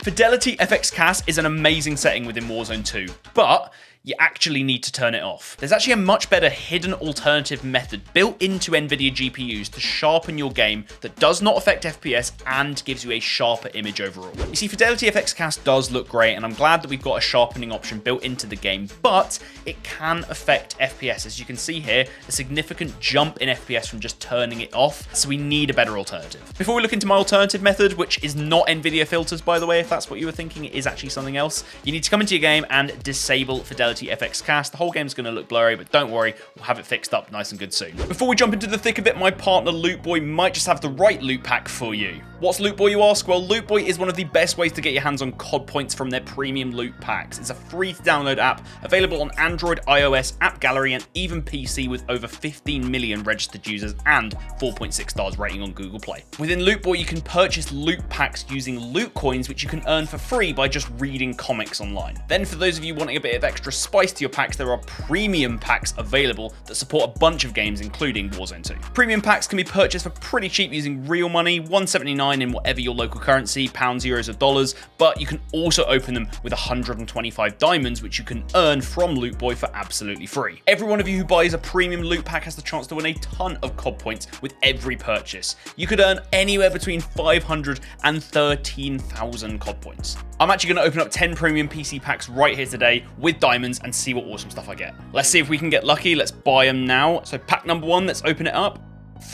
FidelityFX CAS is an amazing setting within Warzone 2, but you actually need to turn it off. There's actually a much better hidden alternative method built into NVIDIA GPUs to sharpen your game that does not affect FPS and gives you a sharper image overall. You see, FidelityFX CAS does look great, and I'm glad that we've got a sharpening option built into the game, but it can affect FPS. As you can see here, a significant jump in FPS from just turning it off, so we need a better alternative. Before we look into my alternative method, which is not NVIDIA filters, by the way, if that's what you were thinking, it is actually something else, you need to come into your game and disable FidelityFX CAS. The whole game's going to look blurry, but don't worry, we'll have it fixed up nice and good soon. Before we jump into the thick of it, my partner Loot Boy might just have the right loot pack for you. What's Loot Boy, you ask? Well, Loot Boy is one of the best ways to get your hands on COD points from their premium loot packs. It's a free to download app available on Android, iOS, App Gallery, and even PC with over 15 million registered users and 4.6 stars rating on Google Play. Within Loot Boy, you can purchase loot packs using loot coins, which you can earn for free by just reading comics online. Then for those of you wanting a bit of extra spice to your packs, there are premium packs available that support a bunch of games, including Warzone 2. Premium packs can be purchased for pretty cheap using real money, $1.79 in whatever your local currency, pounds, euros, or dollars, but you can also open them with 125 diamonds, which you can earn from Loot Boy for absolutely free. Every one of you who buys a premium loot pack has the chance to win a ton of COD points with every purchase. You could earn anywhere between 500 and 13,000 COD points. I'm actually going to open up 10 premium PC packs right here today with diamonds and see what awesome stuff I get. Let's see if we can get lucky. Let's buy them now. So pack number 1, let's open it up.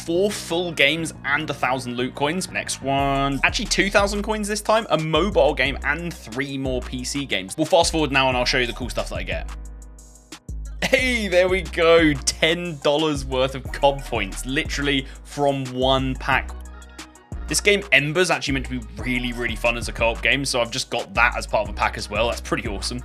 4 full games and 1,000 loot coins. Next one, actually 2,000 coins this time, a mobile game and 3 more PC games. We'll fast forward now and I'll show you the cool stuff that I get. Hey, there we go, $10 worth of COD points, literally from one pack. This game Ember's actually meant to be really, really fun as a co-op game, so I've just got that as part of a pack as well. That's pretty awesome.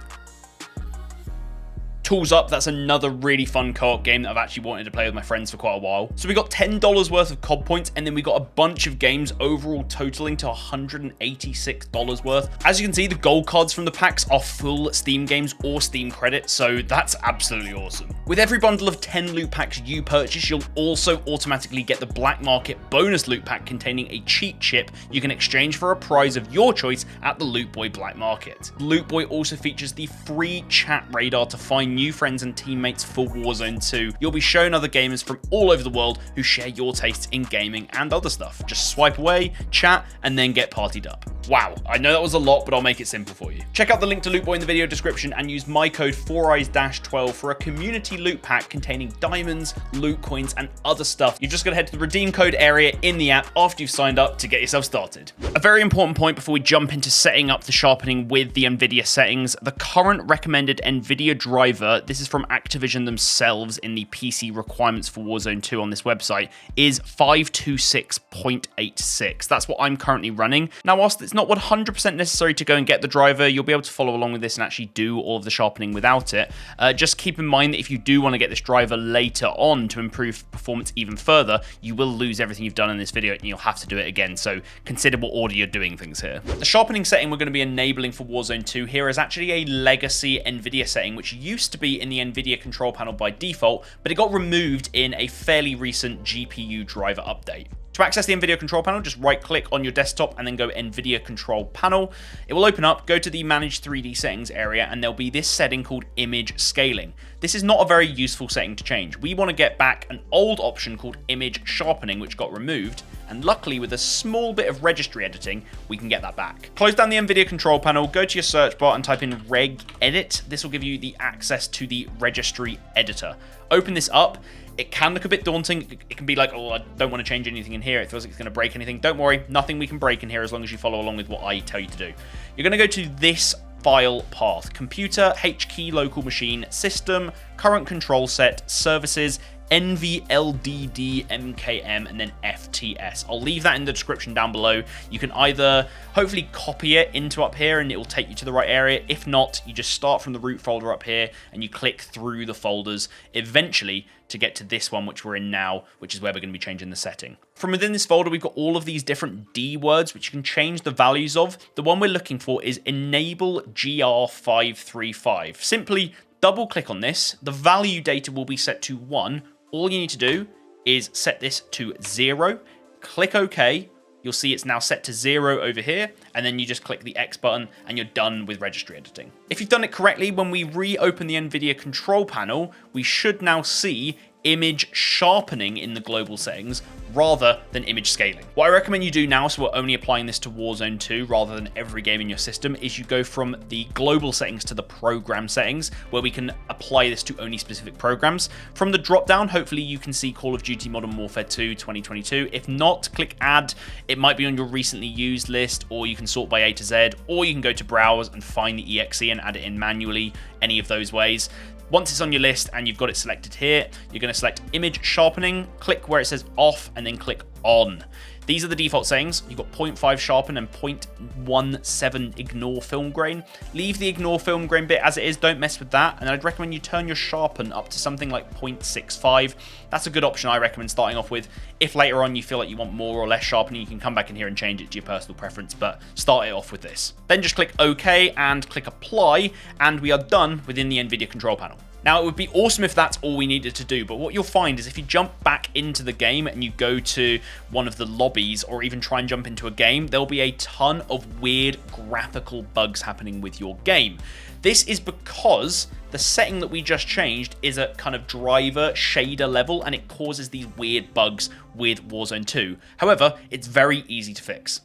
Tools Up, that's another really fun co-op game that I've actually wanted to play with my friends for quite a while. So we got $10 worth of COD points, and then we got a bunch of games overall totaling to $186 worth. As you can see, the gold cards from the packs are full Steam games or Steam credits, so that's absolutely awesome. With every bundle of 10 loot packs you purchase, you'll also automatically get the black market bonus loot pack containing a cheat chip you can exchange for a prize of your choice at the Loot Boy black market. Loot Boy also features the free chat radar to find new friends and teammates for Warzone 2. You'll be shown other gamers from all over the world who share your tastes in gaming and other stuff. Just swipe away, chat, and then get partied up. Wow, I know that was a lot, but I'll make it simple for you. Check out the link to Loot Boy in the video description and use my code FourEyes-12 for a community loot pack containing diamonds, loot coins, and other stuff. You've just got to head to the redeem code area in the app after you've signed up to get yourself started. A very important point before we jump into setting up the sharpening with the NVIDIA settings, the current recommended NVIDIA driver, this is from Activision themselves in the PC requirements for Warzone 2 on this website, is 526.86. That's what I'm currently running. Now, whilst it's not 100% necessary to go and get the driver, you'll be able to follow along with this and actually do all of the sharpening without it. Just keep in mind that if you do want to get this driver later on to improve performance even further, you will lose everything you've done in this video and you'll have to do it again. So consider what order you're doing things here. The sharpening setting we're going to be enabling for Warzone 2 here is actually a legacy NVIDIA setting, which used to be in the NVIDIA control panel by default, but it got removed in a fairly recent GPU driver update. To access the NVIDIA control panel, just right click on your desktop and then go NVIDIA control panel. It will open up, go to the manage 3D settings area, and there'll be this setting called image scaling. This is not a very useful setting to change. We want to get back an old option called image sharpening, which got removed, and luckily with a small bit of registry editing, we can get that back. Close down the NVIDIA control panel, go to your search bar and type in regedit. This will give you the access to the registry editor. Open this up. It can look a bit daunting. It can be like, oh, I don't want to change anything in here. It feels like it's going to break anything. Don't worry, nothing we can break in here as long as you follow along with what I tell you to do. You're going to go to this file path: computer, HKey, local machine, system, current control set, services, NVLDD, MKM, and then FTS. I'll leave that in the description down below. You can either hopefully copy it into up here and it will take you to the right area. If not, you just start from the root folder up here and you click through the folders eventually to get to this one, which we're in now, which is where we're going to be changing the setting. From within this folder, we've got all of these different D words, which you can change the values of. The one we're looking for is enable GR535. Simply double click on this. The value data will be set to 1. All you need to do is set this to 0, click OK, you'll see it's now set to 0 over here, and then you just click the X button and you're done with registry editing. If you've done it correctly, when we reopen the NVIDIA control panel, we should now see image sharpening in the global settings rather than image scaling. What I recommend you do now, so we're only applying this to Warzone 2 rather than every game in your system, is you go from the global settings to the program settings, where we can apply this to only specific programs. From the drop down, hopefully you can see Call of Duty Modern Warfare 2 2022. If not, click add. It might be on your recently used list, or you can sort by A to Z, or you can go to browse and find the exe and add it in manually, any of those ways. Once it's on your list and you've got it selected here, you're going to select image sharpening, click where it says off, and then click on. These are the default settings. You've got 0.5 sharpen and 0.17 ignore film grain. Leave the ignore film grain bit as it is, don't mess with that. And I'd recommend you turn your sharpen up to something like 0.65. That's a good option I recommend starting off with. If later on you feel like you want more or less sharpening, you can come back in here and change it to your personal preference, but start it off with this. Then just click OK and click apply, and we are done within the NVIDIA control panel. Now, it would be awesome if that's all we needed to do, but what you'll find is if you jump back into the game and you go to one of the lobbies or even try and jump into a game, there'll be a ton of weird graphical bugs happening with your game. This is because the setting that we just changed is a kind of driver shader level, and it causes these weird bugs with Warzone 2. However, it's very easy to fix.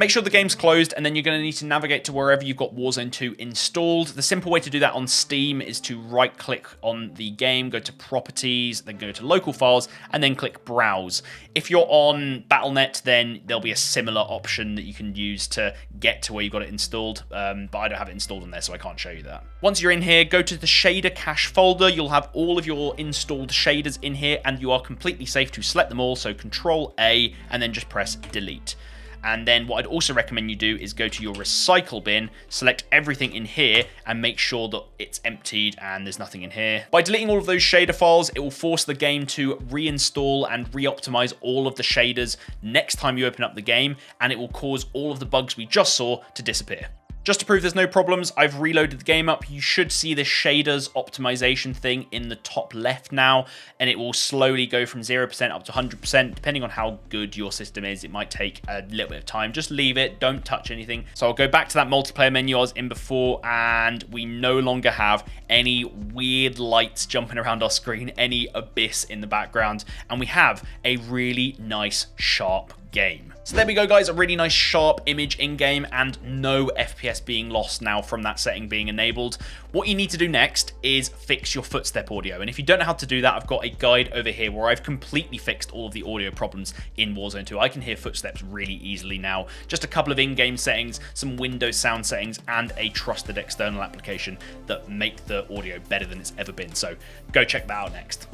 Make sure the game's closed, and then you're going to need to navigate to wherever you've got Warzone 2 installed. The simple way to do that on Steam is to right-click on the game, go to Properties, then go to Local Files, and then click Browse. If you're on Battle.net, then there'll be a similar option that you can use to get to where you've got it installed, but I don't have it installed on there, so I can't show you that. Once you're in here, go to the shader cache folder. You'll have all of your installed shaders in here, and you are completely safe to select them all, so Control-A, and then just press Delete. And then what I'd also recommend you do is go to your recycle bin, select everything in here, and make sure that it's emptied and there's nothing in here. By deleting all of those shader files, it will force the game to reinstall and re-optimize all of the shaders next time you open up the game, and it will cause all of the bugs we just saw to disappear. Just to prove there's no problems, I've reloaded the game up. You should see the shaders optimization thing in the top left now, and it will slowly go from 0% up to 100%. Depending on how good your system is, it might take a little bit of time. Just leave it, don't touch anything. So I'll go back to that multiplayer menu I was in before, and we no longer have any weird lights jumping around our screen, any abyss in the background, and we have a really nice, sharp game. So there we go, guys, a really nice sharp image in-game and no FPS being lost now from that setting being enabled. What you need to do next is fix your footstep audio, and if you don't know how to do that, I've got a guide over here where I've completely fixed all of the audio problems in Warzone 2. I can hear footsteps really easily now. Just a couple of in-game settings, some Windows sound settings, and a trusted external application that make the audio better than it's ever been. So go check that out next.